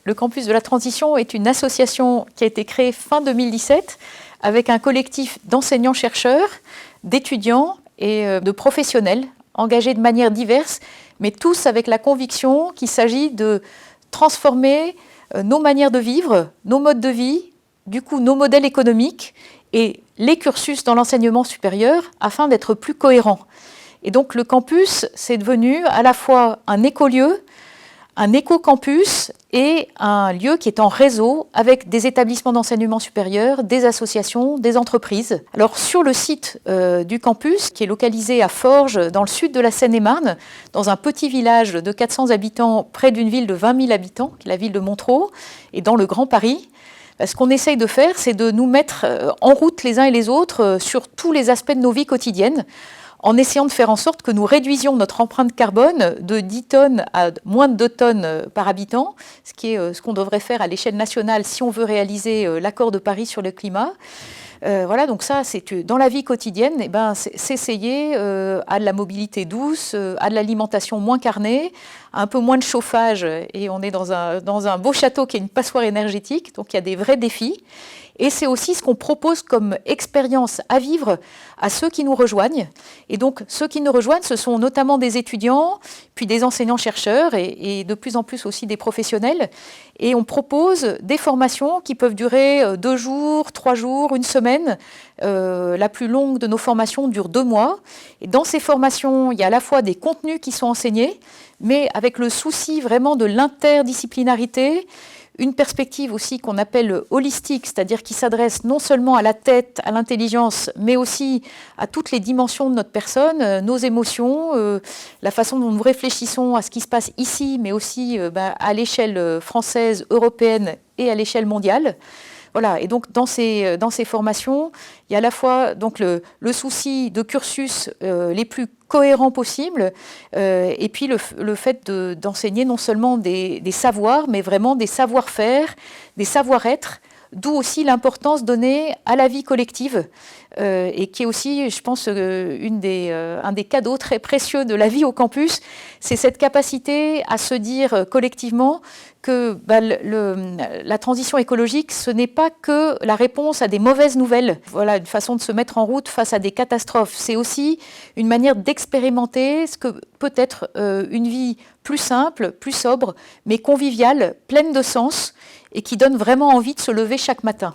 Le Campus de la Transition est une association qui a été créée fin 2017 avec un collectif d'enseignants-chercheurs, d'étudiants et de professionnels engagés de manière diverse, mais tous avec la conviction qu'il s'agit de transformer nos manières de vivre, nos modes de vie, du coup nos modèles économiques et les cursus dans l'enseignement supérieur afin d'être plus cohérents. Et donc le campus, c'est devenu à la fois un écolieu, un éco-campus et un lieu qui est en réseau avec des établissements d'enseignement supérieur, des associations, des entreprises. Alors sur le site du campus, qui est localisé à Forges, dans le sud de la Seine-et-Marne, dans un petit village de 400 habitants près d'une ville de 20 000 habitants, qui est la ville de Montereau, et dans le Grand Paris, ce qu'on essaye de faire, c'est de nous mettre en route les uns et les autres sur tous les aspects de nos vies quotidiennes, en essayant de faire en sorte que nous réduisions notre empreinte carbone de 10 tonnes à moins de 2 tonnes par habitant, ce qui est ce qu'on devrait faire à l'échelle nationale si on veut réaliser l'accord de Paris sur le climat. Voilà, donc ça, c'est dans la vie quotidienne, eh ben, c'est s'essayer à de la mobilité douce, à de l'alimentation moins carnée, à un peu moins de chauffage, et on est dans un beau château qui est une passoire énergétique, donc il y a des vrais défis. Et c'est aussi ce qu'on propose comme expérience à vivre à ceux qui nous rejoignent. Et donc, ceux qui nous rejoignent, ce sont notamment des étudiants, puis des enseignants-chercheurs et de plus en plus aussi des professionnels. Et on propose des formations qui peuvent durer 2 jours, 3 jours, 1 semaine. La plus longue de nos formations dure 2 mois. Et dans ces formations, il y a à la fois des contenus qui sont enseignés, mais avec le souci vraiment de l'interdisciplinarité, une perspective aussi qu'on appelle holistique, c'est-à-dire qui s'adresse non seulement à la tête, à l'intelligence, mais aussi à toutes les dimensions de notre personne, nos émotions, la façon dont nous réfléchissons à ce qui se passe ici, mais aussi à l'échelle française, européenne et à l'échelle mondiale. Voilà, et donc dans ces formations, il y a à la fois donc, le souci de cursus les plus cohérents possibles, et puis le fait d'enseigner non seulement des savoirs, mais vraiment des savoir-faire, des savoir-être, d'où aussi l'importance donnée à la vie collective, et qui est aussi, je pense, un des cadeaux très précieux de la vie au campus, c'est cette capacité à se dire collectivement que la transition écologique, ce n'est pas que la réponse à des mauvaises nouvelles, voilà, une façon de se mettre en route face à des catastrophes. C'est aussi une manière d'expérimenter ce que peut être une vie plus simple, plus sobre, mais conviviale, pleine de sens, et qui donne vraiment envie de se lever chaque matin.